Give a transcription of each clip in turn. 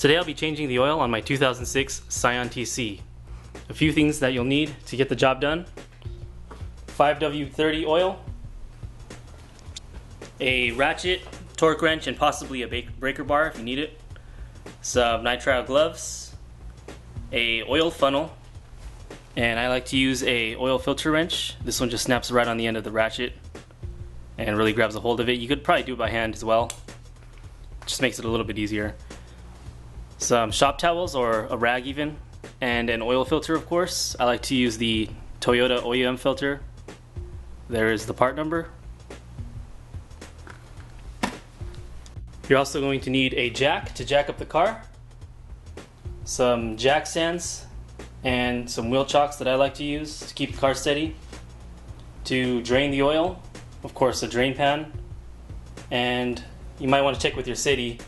Today I'll be changing the oil on my 2006 Scion TC. A few things that you'll need to get the job done: 5W30 oil, a ratchet, torque wrench, and possibly a breaker bar if you need it, some nitrile gloves, a oil funnel, and I like to use a oil filter wrench. This one just snaps right on the end of the ratchet and really grabs a hold of it. You could probably do it by hand as well. Just makes it a little bit easier. Some shop towels or a rag even, and an oil filter, of course. I like to use the Toyota OEM filter. There is the part number. You're also going to need a jack to jack up the car, some jack stands, and some wheel chocks that I like to use to keep the car steady. To drain the oil, of course, a drain pan, and you might want to check with your city.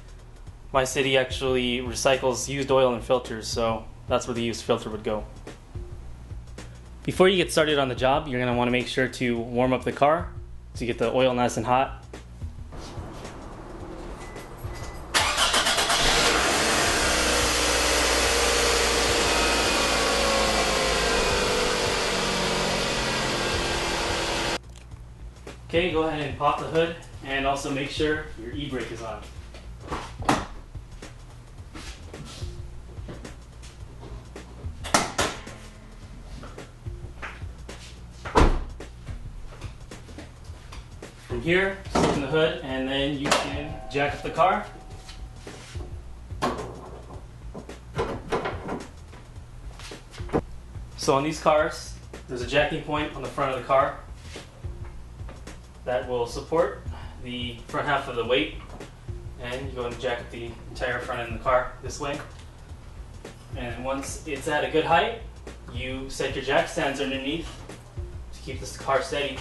My city actually recycles used oil and filters, so that's where the used filter would go. Before you get started on the job, you're going to want to make sure to warm up the car to get the oil nice and hot. Okay, go ahead and pop the hood and also make sure your e-brake is on. From here, just open the hood and then you can jack up the car. So on these cars, there's a jacking point on the front of the car that will support the front half of the weight, and you go and jack up the entire front end of the car this way. And once it's at a good height, you set your jack stands underneath to keep this car steady.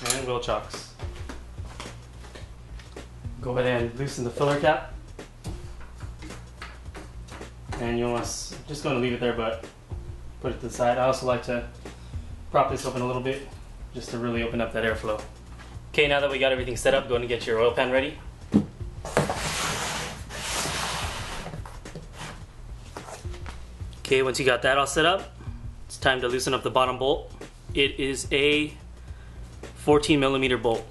And wheel chocks. Go ahead and loosen the filler cap, and you'll just going to leave it there, but put it to the side. I also like to prop this open a little bit just to really open up that airflow. Okay, now that we got everything set up, go and get your oil pan ready. Okay, once you got that all set up, it's time to loosen up the bottom bolt. It is a 14mm bolt.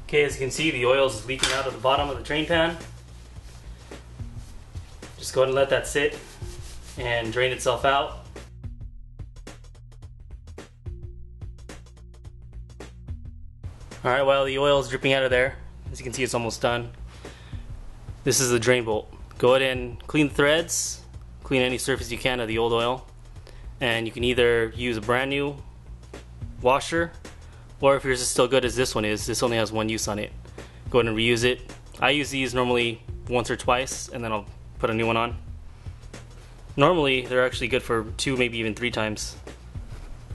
Okay, as you can see, the oil is leaking out of the bottom of the drain pan. Just go ahead and let that sit and drain itself out. Alright, while the oil is dripping out of there, as you can see, it's almost done. This is the drain bolt. Go ahead and clean the threads, clean any surface you can of the old oil, and you can either use a brand new washer, or if yours is still good as this one is, this only has one use on it, go ahead and reuse it. I use these normally once or twice, and then I'll put a new one on. Normally they're actually good for 2, maybe even 3 times.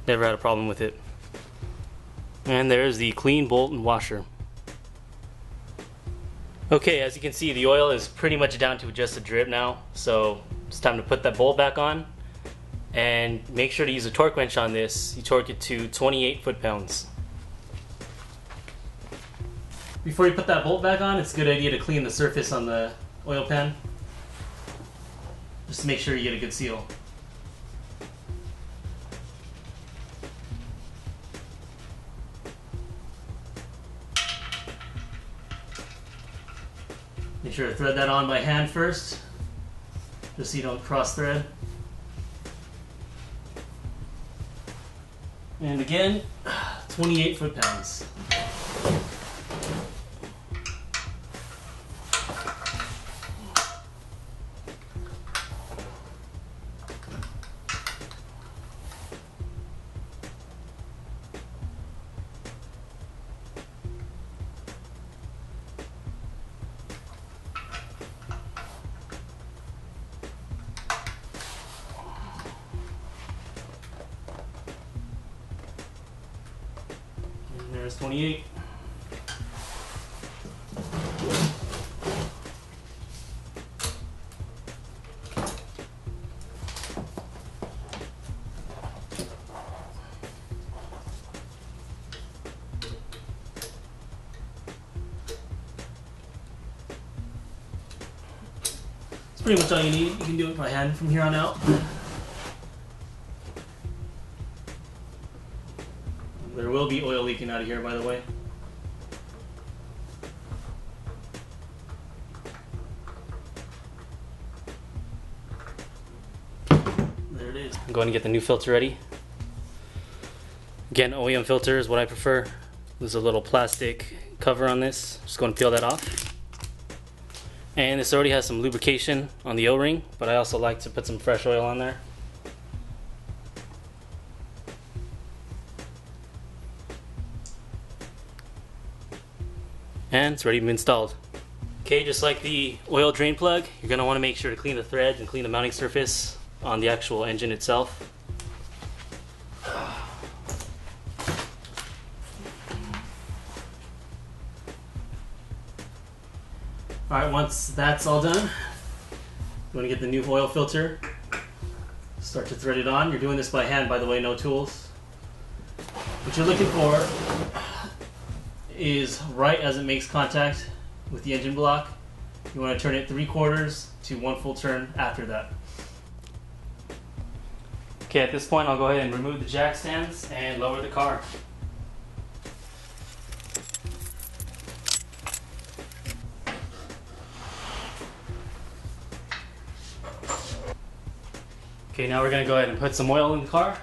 Never had a problem with it. And there's the clean bolt and washer. Okay, as you can see, the oil is pretty much down to just a drip now, so it's time to put that bolt back on. And make sure to use a torque wrench on this. You torque it to 28 foot-pounds. Before you put that bolt back on, it's a good idea to clean the surface on the oil pan. just to make sure you get a good seal. Make sure to thread that on by hand first, just so you don't cross thread. And again, 28 foot-pounds. There's 28. That's pretty much all you need. You can do it by hand from here on out. There will be oil leaking out of here, by the way. There it is. I'm going to get the new filter ready. Again, OEM filter is what I prefer. There's a little plastic cover on this. Just going to peel that off. And this already has some lubrication on the O-ring, but I also like to put some fresh oil on there. And it's ready to be installed. Okay, just like the oil drain plug, you're going to want to make sure to clean the threads and clean the mounting surface on the actual engine itself. Alright, once that's all done, you want to get the new oil filter, start to thread it on. You're doing this by hand, by the way, no tools. What you're looking for is right as it makes contact with the engine block. You want to turn it 3/4 to 1 full turn after that. Okay, at this point I'll go ahead and remove the jack stands and lower the car. Okay, now we're going to go ahead and put some oil in the car.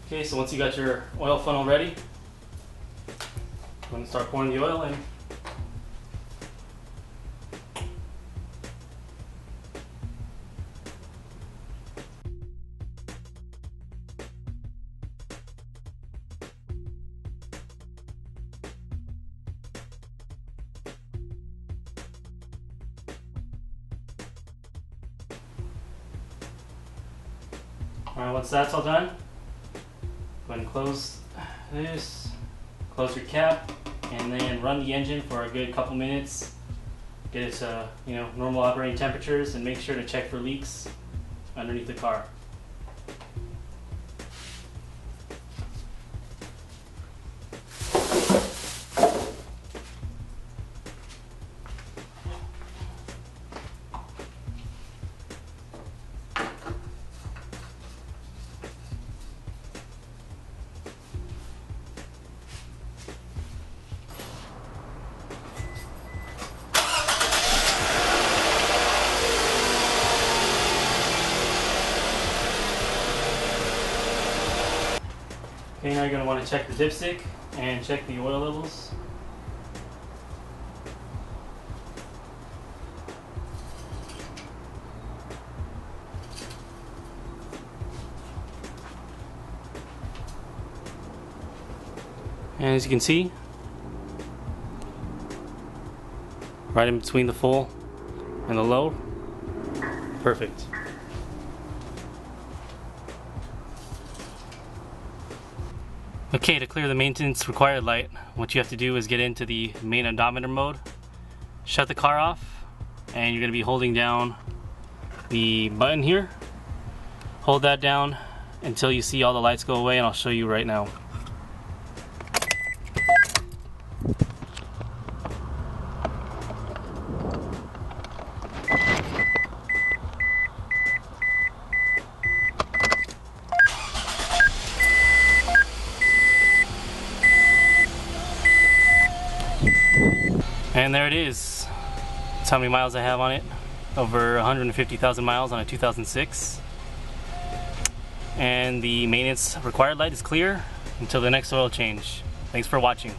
Okay, so once you got your oil funnel ready, I'm going to start pouring the oil in. Alright, once that's all done, go ahead and close this, close your cap, and then run the engine for a good couple minutes. Get it to normal operating temperatures, and make sure to check for leaks underneath the car. Okay, now you're going to want to check the dipstick and check the oil levels. And as you can see, right in between the full and the low, perfect. Okay, to clear the maintenance required light, what you have to do is get into the main odometer mode, shut the car off, and you're going to be holding down the button here. Hold that down until you see all the lights go away, and I'll show you right now. And there it is. That's how many miles I have on it. Over 150,000 miles on a 2006. And the maintenance required light is clear until the next oil change. Thanks for watching.